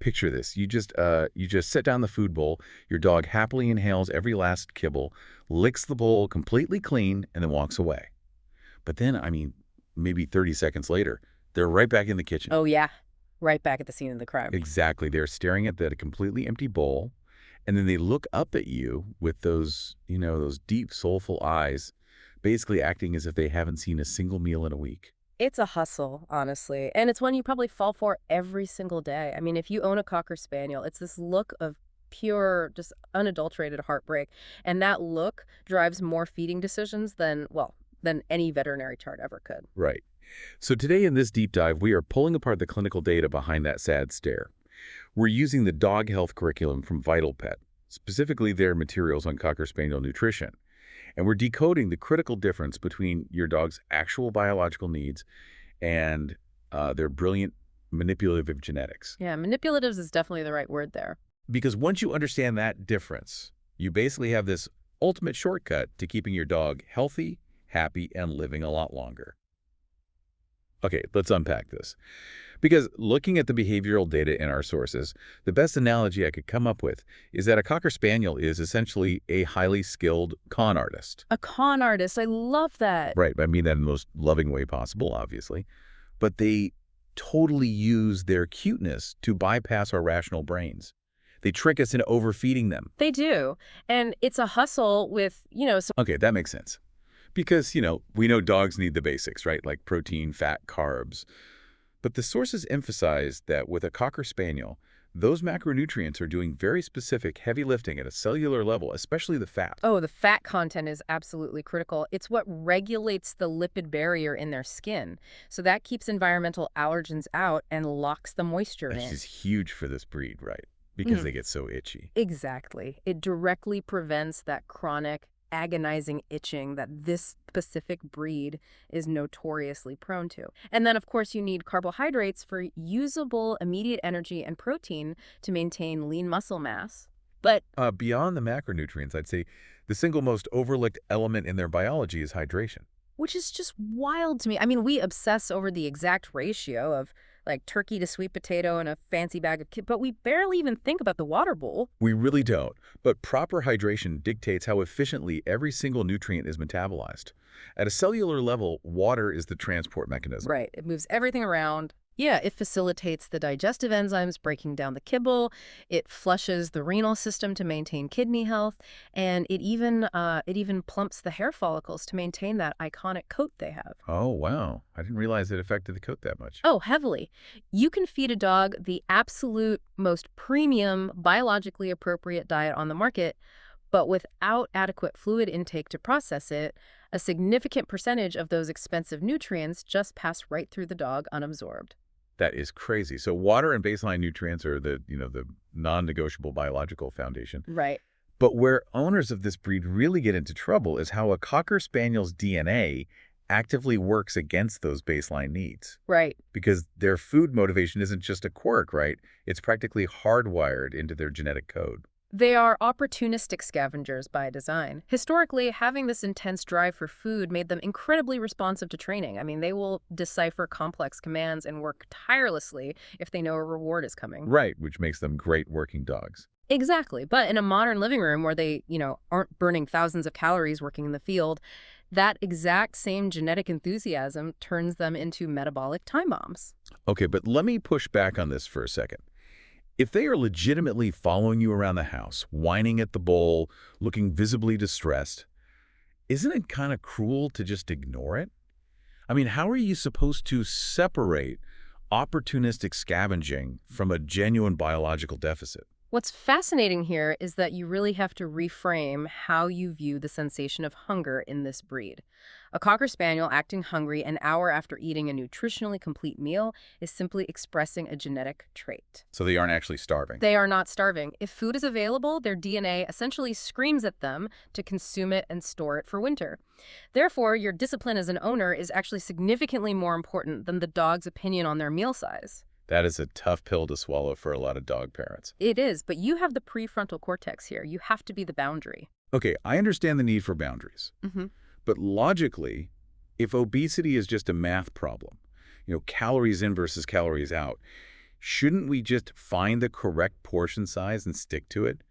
picture this. You just set down the food bowl. Your dog happily inhales every last kibble, licks the bowl completely clean, and then walks away. But then, maybe 30 seconds later, they're right back in the kitchen. Oh, yeah. Right back at the scene of the crime. Exactly. They're staring at that completely empty bowl, and then they look up at you with those deep, soulful eyes, basically acting as if they haven't seen a single meal in a week. It's a hustle, honestly. And it's one you probably fall for every single day. I mean, if you own a Cocker Spaniel, it's this look of pure, just unadulterated heartbreak. And that look drives more feeding decisions than any veterinary chart ever could. Right. So today in this deep dive, we are pulling apart the clinical data behind that sad stare. We're using the dog health curriculum from VitalPet, specifically their materials on Cocker Spaniel nutrition. And we're decoding the critical difference between your dog's actual biological needs and their brilliant manipulative genetics. Yeah, manipulatives is definitely the right word there. Because once you understand that difference, you basically have this ultimate shortcut to keeping your dog healthy, happy, and living a lot longer. Okay, let's unpack this. Because looking at the behavioral data in our sources, the best analogy I could come up with is that a Cocker Spaniel is essentially a highly skilled con artist. A con artist. I love that. Right. I mean that in the most loving way possible, obviously. But they totally use their cuteness to bypass our rational brains. They trick us into overfeeding them. They do. And it's a hustle with, Okay, that makes sense. Because, we know dogs need the basics, right? Like protein, fat, carbs. But the sources emphasize that with a Cocker Spaniel, those macronutrients are doing very specific heavy lifting at a cellular level, especially the fat. Oh, the fat content is absolutely critical. It's what regulates the lipid barrier in their skin. So that keeps environmental allergens out and locks the moisture in. Which is huge for this breed, right? Because they get so itchy. Exactly. It directly prevents that chronic, agonizing itching that this specific breed is notoriously prone to. And then, of course, you need carbohydrates for usable immediate energy and protein to maintain lean muscle mass. But beyond the macronutrients, I'd say the single most overlooked element in their biology is hydration. Which is just wild to me. I mean, we obsess over the exact ratio of like turkey to sweet potato and a fancy bag of but we barely even think about the water bowl. We really don't. But proper hydration dictates how efficiently every single nutrient is metabolized. At a cellular level, water is the transport mechanism. Right. It moves everything around. Yeah, it facilitates the digestive enzymes breaking down the kibble. It flushes the renal system to maintain kidney health, and it even plumps the hair follicles to maintain that iconic coat they have. Oh, wow. I didn't realize it affected the coat that much. Oh, heavily. You can feed a dog the absolute most premium, biologically appropriate diet on the market, but without adequate fluid intake to process it, a significant percentage of those expensive nutrients just pass right through the dog unabsorbed. That is crazy. So water and baseline nutrients are the non-negotiable biological foundation. Right. But where owners of this breed really get into trouble is how a Cocker Spaniel's DNA actively works against those baseline needs. Right. Because their food motivation isn't just a quirk, right? It's practically hardwired into their genetic code. They are opportunistic scavengers by design. Historically, having this intense drive for food made them incredibly responsive to training. I mean, they will decipher complex commands and work tirelessly if they know a reward is coming. Right, which makes them great working dogs. Exactly. But in a modern living room where they, aren't burning thousands of calories working in the field, that exact same genetic enthusiasm turns them into metabolic time bombs. Okay, but let me push back on this for a second. If they are legitimately following you around the house, whining at the bowl, looking visibly distressed, isn't it kind of cruel to just ignore it? I mean, how are you supposed to separate opportunistic scavenging from a genuine biological deficit? What's fascinating here is that you really have to reframe how you view the sensation of hunger in this breed. A Cocker Spaniel acting hungry an hour after eating a nutritionally complete meal is simply expressing a genetic trait. So they aren't actually starving. They are not starving. If food is available, their DNA essentially screams at them to consume it and store it for winter. Therefore, your discipline as an owner is actually significantly more important than the dog's opinion on their meal size. That is a tough pill to swallow for a lot of dog parents. It is, but you have the prefrontal cortex here. You have to be the boundary. Okay, I understand the need for boundaries. But logically, if obesity is just a math problem, calories in versus calories out, Shouldn't we just find the correct portion size and stick to it?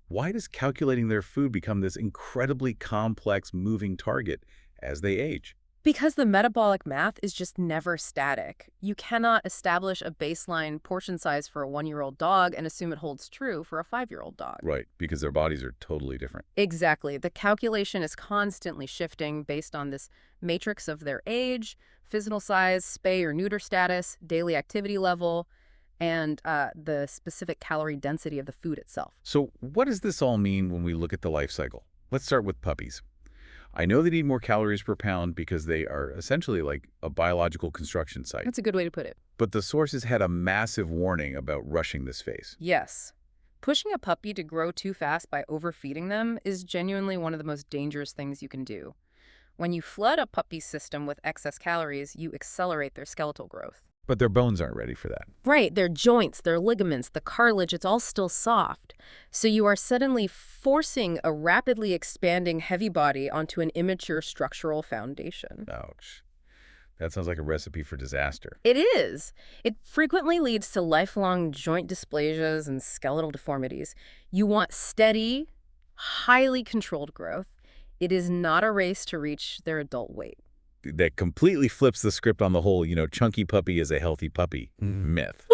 Why does calculating their food become this incredibly complex moving target as they age? Because the metabolic math is just never static. You cannot establish a baseline portion size for a 1-year-old dog and assume it holds true for a 5-year-old dog. Right, because their bodies are totally different. Exactly. The calculation is constantly shifting based on this matrix of their age, physical size, spay or neuter status, daily activity level, and the specific calorie density of the food itself. So what does this all mean when we look at the life cycle? Let's start with puppies. I know they need more calories per pound because they are essentially like a biological construction site. That's a good way to put it. But the sources had a massive warning about rushing this phase. Yes. Pushing a puppy to grow too fast by overfeeding them is genuinely one of the most dangerous things you can do. When you flood a puppy's system with excess calories, you accelerate their skeletal growth. But their bones aren't ready for that. Right, their joints, their ligaments, the cartilage, it's all still soft. So you are suddenly forcing a rapidly expanding heavy body onto an immature structural foundation. Ouch. That sounds like a recipe for disaster. It is. It frequently leads to lifelong joint dysplasias and skeletal deformities. You want steady, highly controlled growth. It is not a race to reach their adult weight. That completely flips the script on the whole, chunky puppy is a healthy puppy myth.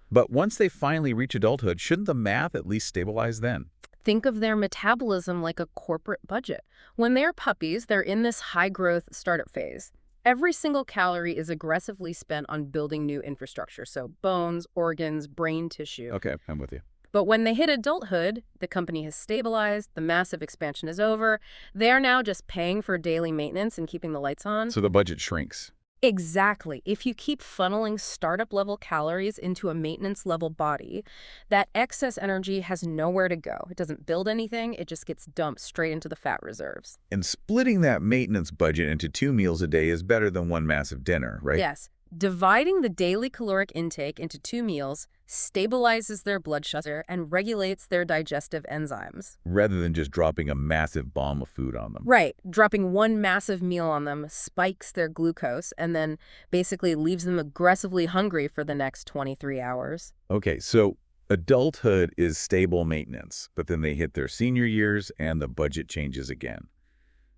But once they finally reach adulthood, shouldn't the math at least stabilize then? Think of their metabolism like a corporate budget. When they're puppies, they're in this high-growth startup phase. Every single calorie is aggressively spent on building new infrastructure, so bones, organs, brain tissue. Okay, I'm with you. But when they hit adulthood, the company has stabilized, the massive expansion is over. They are now just paying for daily maintenance and keeping the lights on. So the budget shrinks. Exactly. If you keep funneling startup-level calories into a maintenance-level body, that excess energy has nowhere to go. It doesn't build anything. It just gets dumped straight into the fat reserves. And splitting that maintenance budget into 2 meals a day is better than one massive dinner, right? Yes. Dividing the daily caloric intake into 2 meals stabilizes their blood sugar and regulates their digestive enzymes. Rather than just dropping a massive bomb of food on them. Right. Dropping one massive meal on them spikes their glucose and then basically leaves them aggressively hungry for the next 23 hours. Okay, so adulthood is stable maintenance, but then they hit their senior years and the budget changes again.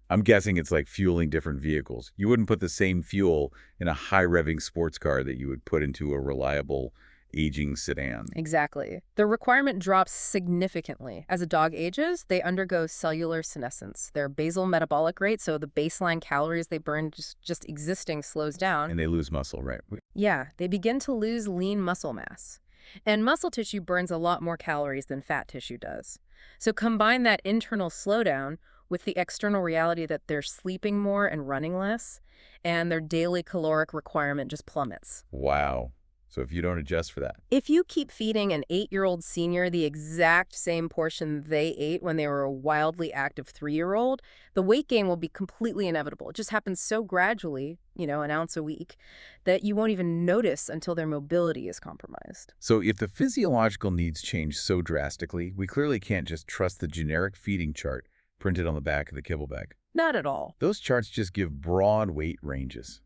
I'm guessing it's like fueling different vehicles. You wouldn't put the same fuel in a high-revving sports car that you would put into a reliable, aging sedan. Exactly. The requirement drops significantly. As a dog ages, they undergo cellular senescence. Their basal metabolic rate, so the baseline calories they burn just existing, slows down. And they lose muscle, right? Yeah, they begin to lose lean muscle mass. And muscle tissue burns a lot more calories than fat tissue does. So combine that internal slowdown with the external reality that they're sleeping more and running less, and their daily caloric requirement just plummets. Wow. So if you don't adjust for that. If you keep feeding an 8-year-old senior the exact same portion they ate when they were a wildly active 3-year-old, the weight gain will be completely inevitable. It just happens so gradually, an ounce a week, that you won't even notice until their mobility is compromised. So if the physiological needs change so drastically, we clearly can't just trust the generic feeding chart printed on the back of the kibble bag. Not at all. Those charts just give broad weight ranges.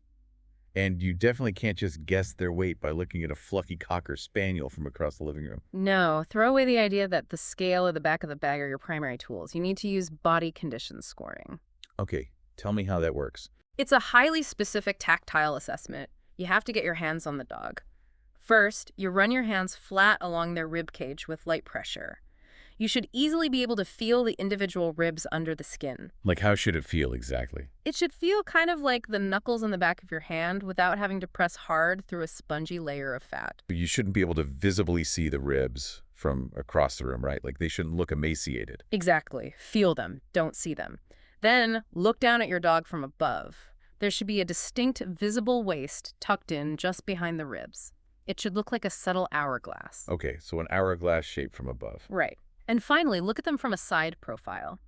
And you definitely can't just guess their weight by looking at a fluffy Cocker Spaniel from across the living room. No, throw away the idea that the scale or the back of the bag are your primary tools. You need to use body condition scoring. Okay, tell me how that works. It's a highly specific tactile assessment. You have to get your hands on the dog. First, you run your hands flat along their rib cage with light pressure. You should easily be able to feel the individual ribs under the skin. Like, how should it feel exactly? It should feel kind of like the knuckles on the back of your hand without having to press hard through a spongy layer of fat. You shouldn't be able to visibly see the ribs from across the room, right? Like, they shouldn't look emaciated. Exactly. Feel them. Don't see them. Then, look down at your dog from above. There should be a distinct visible waist tucked in just behind the ribs. It should look like a subtle hourglass. Okay, so an hourglass shape from above. Right. And finally, look at them from a side profile.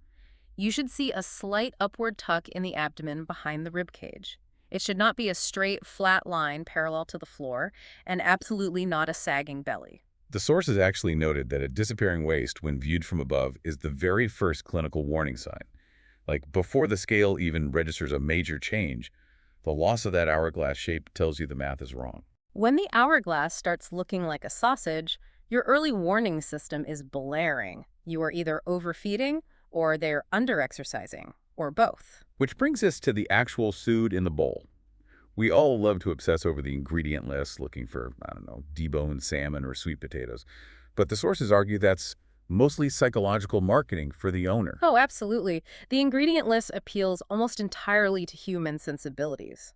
You should see a slight upward tuck in the abdomen behind the rib cage. It should not be a straight, flat line parallel to the floor, and absolutely not a sagging belly. The sources actually noted that a disappearing waist, when viewed from above, is the very first clinical warning sign. Like, before the scale even registers a major change, the loss of that hourglass shape tells you the math is wrong. When the hourglass starts looking like a sausage, your early warning system is blaring. You are either overfeeding or they're underexercising, or both. Which brings us to the actual food in the bowl. We all love to obsess over the ingredient list, looking for, I don't know, deboned salmon or sweet potatoes. But the sources argue that's mostly psychological marketing for the owner. Oh, absolutely. The ingredient list appeals almost entirely to human sensibilities.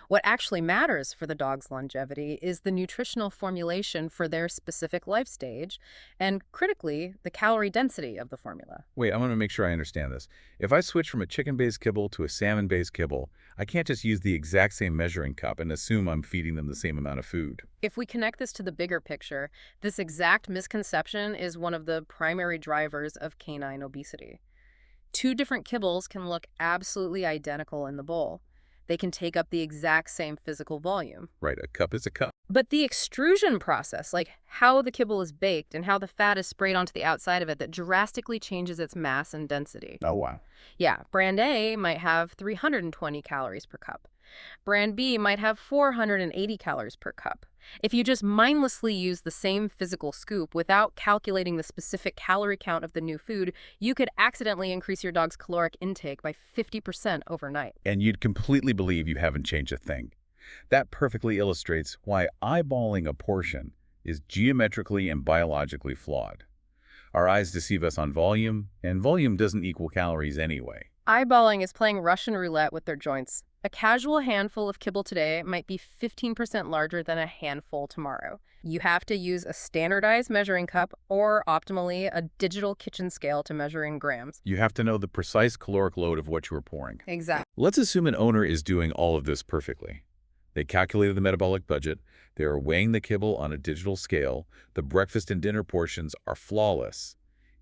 What actually matters for the dog's longevity is the nutritional formulation for their specific life stage, and critically, the calorie density of the formula. Wait, I want to make sure I understand this. If I switch from a chicken-based kibble to a salmon-based kibble, I can't just use the exact same measuring cup and assume I'm feeding them the same amount of food. If we connect this to the bigger picture, this exact misconception is one of the primary drivers of canine obesity. Two different kibbles can look absolutely identical in the bowl. They can take up the exact same physical volume. Right, a cup is a cup. But the extrusion process, like how the kibble is baked and how the fat is sprayed onto the outside of it, that drastically changes its mass and density. Oh, wow. Yeah, brand A might have 320 calories per cup. Brand B might have 480 calories per cup. If you just mindlessly use the same physical scoop without calculating the specific calorie count of the new food, you could accidentally increase your dog's caloric intake by 50% overnight. And you'd completely believe you haven't changed a thing. That perfectly illustrates why eyeballing a portion is geometrically and biologically flawed. Our eyes deceive us on volume, and volume doesn't equal calories anyway. Eyeballing is playing Russian roulette with their joints. A casual handful of kibble today might be 15% larger than a handful tomorrow. You have to use a standardized measuring cup or, optimally, a digital kitchen scale to measure in grams. You have to know the precise caloric load of what you are pouring. Exactly. Let's assume an owner is doing all of this perfectly. They calculated the metabolic budget, they are weighing the kibble on a digital scale, the breakfast and dinner portions are flawless.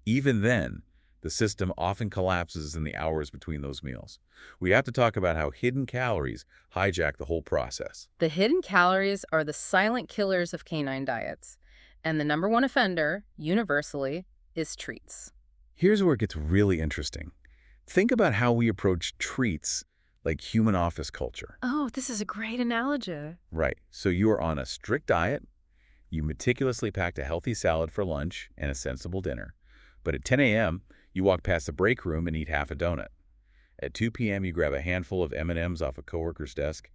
Even then, the system often collapses in the hours between those meals. We have to talk about how hidden calories hijack the whole process. The hidden calories are the silent killers of canine diets. And the number one offender, universally, is treats. Here's where it gets really interesting. Think about how we approach treats like human office culture. Oh, this is a great analogy. Right. So you are on a strict diet, you meticulously packed a healthy salad for lunch and a sensible dinner. But at 10 a.m., you walk past the break room and eat half a donut. At 2 p.m., you grab a handful of M&Ms off a coworker's desk.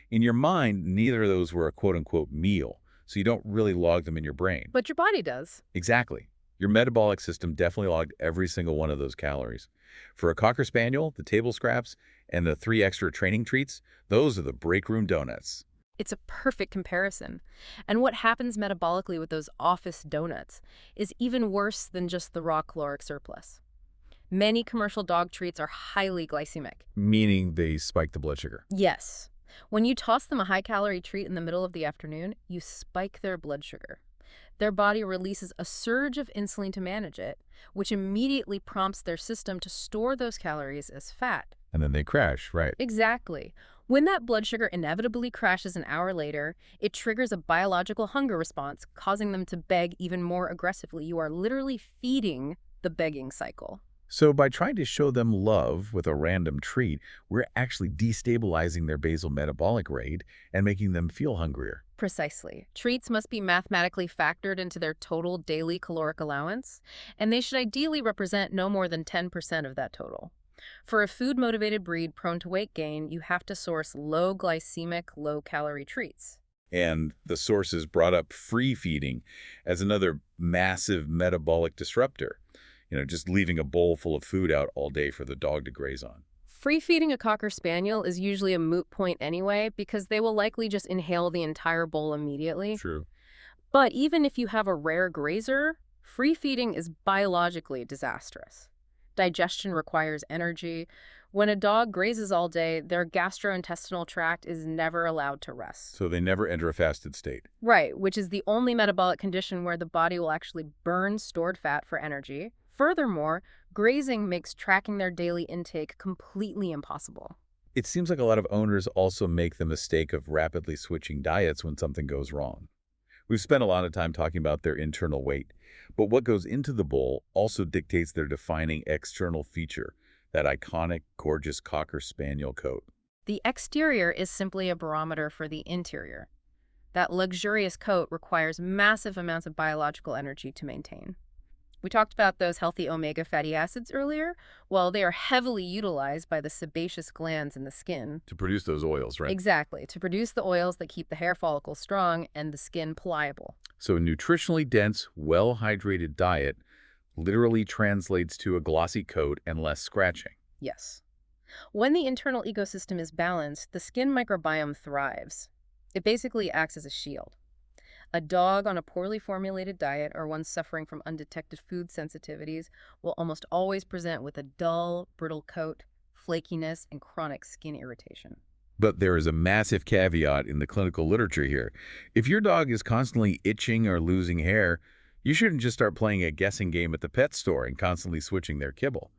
In your mind, neither of those were a quote-unquote meal, so you don't really log them in your brain. But your body does. Exactly. Your metabolic system definitely logged every single one of those calories. For a Cocker Spaniel, the table scraps and the 3 extra training treats, those are the break room donuts. It's a perfect comparison. And what happens metabolically with those office donuts is even worse than just the raw caloric surplus. Many commercial dog treats are highly glycemic. Meaning they spike the blood sugar. Yes. When you toss them a high-calorie treat in the middle of the afternoon, you spike their blood sugar. Their body releases a surge of insulin to manage it, which immediately prompts their system to store those calories as fat. And then they crash, right? Exactly. When that blood sugar inevitably crashes an hour later, it triggers a biological hunger response, causing them to beg even more aggressively. You are literally feeding the begging cycle. So by trying to show them love with a random treat, we're actually destabilizing their basal metabolic rate and making them feel hungrier. Precisely. Treats must be mathematically factored into their total daily caloric allowance, and they should ideally represent no more than 10% of that total. For a food-motivated breed prone to weight gain, you have to source low-glycemic, low-calorie treats. And the sources brought up free feeding as another massive metabolic disruptor. Just leaving a bowl full of food out all day for the dog to graze on. Free feeding a Cocker Spaniel is usually a moot point anyway, because they will likely just inhale the entire bowl immediately. True. But even if you have a rare grazer, free feeding is biologically disastrous. Digestion requires energy. When a dog grazes all day, their gastrointestinal tract is never allowed to rest. So they never enter a fasted state. Right, which is the only metabolic condition where the body will actually burn stored fat for energy. Furthermore, grazing makes tracking their daily intake completely impossible. It seems like a lot of owners also make the mistake of rapidly switching diets when something goes wrong. We've spent a lot of time talking about their internal weight, but what goes into the bowl also dictates their defining external feature, that iconic, gorgeous Cocker Spaniel coat. The exterior is simply a barometer for the interior. That luxurious coat requires massive amounts of biological energy to maintain. We talked about those healthy omega fatty acids earlier. Well, they are heavily utilized by the sebaceous glands in the skin. To produce those oils, right? Exactly, to produce the oils that keep the hair follicles strong and the skin pliable. So a nutritionally dense, well-hydrated diet literally translates to a glossy coat and less scratching. Yes. When the internal ecosystem is balanced, the skin microbiome thrives. It basically acts as a shield. A dog on a poorly formulated diet or one suffering from undetected food sensitivities will almost always present with a dull, brittle coat, flakiness, and chronic skin irritation. But there is a massive caveat in the clinical literature here. If your dog is constantly itching or losing hair, you shouldn't just start playing a guessing game at the pet store and constantly switching their kibble.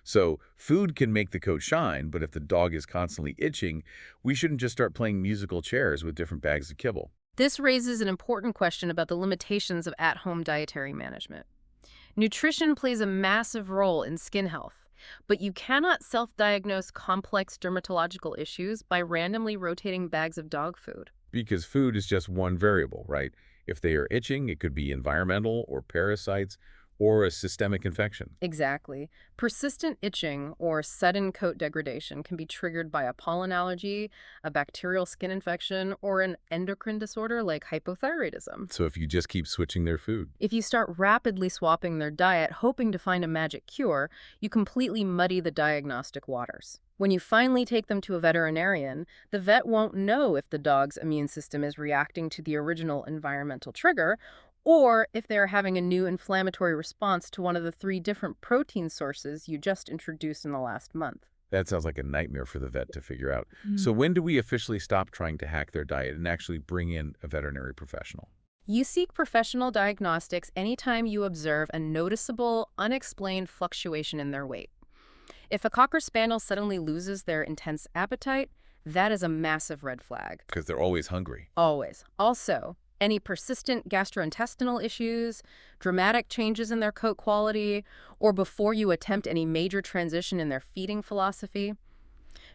So food can make the coat shine, but if the dog is constantly itching, we shouldn't just start playing musical chairs with different bags of kibble. This raises an important question about the limitations of at-home dietary management. Nutrition plays a massive role in skin health, but you cannot self-diagnose complex dermatological issues by randomly rotating bags of dog food. Because food is just one variable, right? If they are itching, it could be environmental or parasites or a systemic infection. Exactly. Persistent itching or sudden coat degradation can be triggered by a pollen allergy, a bacterial skin infection, or an endocrine disorder like hypothyroidism. So if you just keep switching their food. If you start rapidly swapping their diet, hoping to find a magic cure, you completely muddy the diagnostic waters. When you finally take them to a veterinarian, the vet won't know if the dog's immune system is reacting to the original environmental trigger or if they're having a new inflammatory response to one of the 3 different protein sources you just introduced in the last month. That sounds like a nightmare for the vet to figure out. So when do we officially stop trying to hack their diet and actually bring in a veterinary professional? You seek professional diagnostics anytime you observe a noticeable, unexplained fluctuation in their weight. If a Cocker Spaniel suddenly loses their intense appetite, that is a massive red flag. Because they're always hungry. Always. Also, any persistent gastrointestinal issues, dramatic changes in their coat quality, or before you attempt any major transition in their feeding philosophy.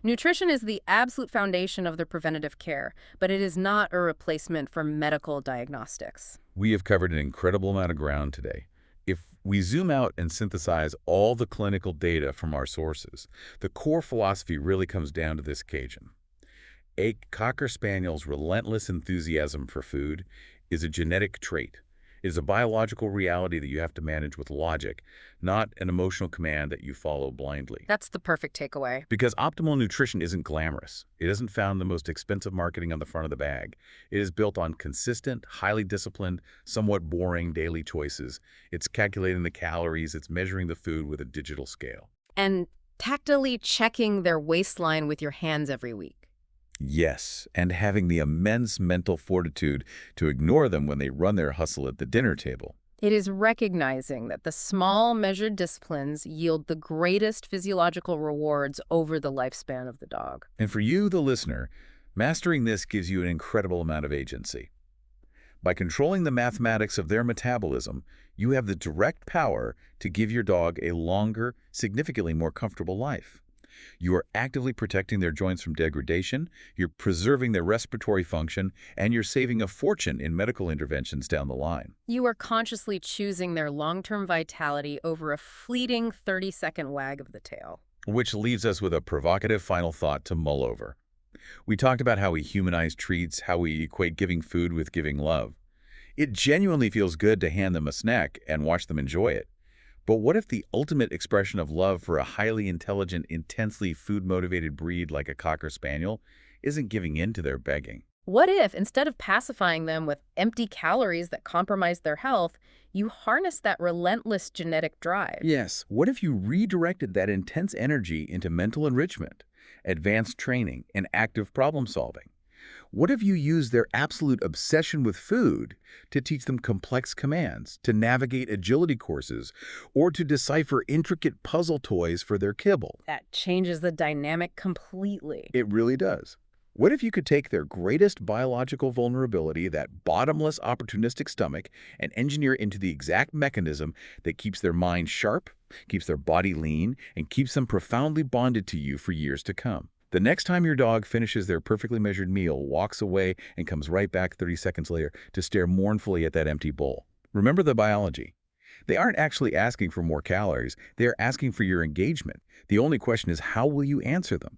Nutrition is the absolute foundation of the preventative care, but it is not a replacement for medical diagnostics. We have covered an incredible amount of ground today. If we zoom out and synthesize all the clinical data from our sources, the core philosophy really comes down to this occasion. A Cocker Spaniel's relentless enthusiasm for food is a genetic trait. It is a biological reality that you have to manage with logic, not an emotional command that you follow blindly. That's the perfect takeaway. Because optimal nutrition isn't glamorous. It isn't found in the most expensive marketing on the front of the bag. It is built on consistent, highly disciplined, somewhat boring daily choices. It's calculating the calories. It's measuring the food with a digital scale. And tactily checking their waistline with your hands every week. Yes, and having the immense mental fortitude to ignore them when they run their hustle at the dinner table. It is recognizing that the small, measured disciplines yield the greatest physiological rewards over the lifespan of the dog. And for you, the listener, mastering this gives you an incredible amount of agency. By controlling the mathematics of their metabolism, you have the direct power to give your dog a longer, significantly more comfortable life. You are actively protecting their joints from degradation, you're preserving their respiratory function, and you're saving a fortune in medical interventions down the line. You are consciously choosing their long-term vitality over a fleeting 30-second wag of the tail. Which leaves us with a provocative final thought to mull over. We talked about how we humanize treats, how we equate giving food with giving love. It genuinely feels good to hand them a snack and watch them enjoy it. But what if the ultimate expression of love for a highly intelligent, intensely food-motivated breed like a Cocker Spaniel isn't giving in to their begging? What if, instead of pacifying them with empty calories that compromise their health, you harness that relentless genetic drive? Yes. What if you redirected that intense energy into mental enrichment, advanced training, and active problem-solving? What if you use their absolute obsession with food to teach them complex commands, to navigate agility courses, or to decipher intricate puzzle toys for their kibble? That changes the dynamic completely. It really does. What if you could take their greatest biological vulnerability, that bottomless opportunistic stomach, and engineer it into the exact mechanism that keeps their mind sharp, keeps their body lean, and keeps them profoundly bonded to you for years to come? The next time your dog finishes their perfectly measured meal, walks away, and comes right back 30 seconds later to stare mournfully at that empty bowl, remember the biology. They aren't actually asking for more calories. They are asking for your engagement. The only question is, how will you answer them?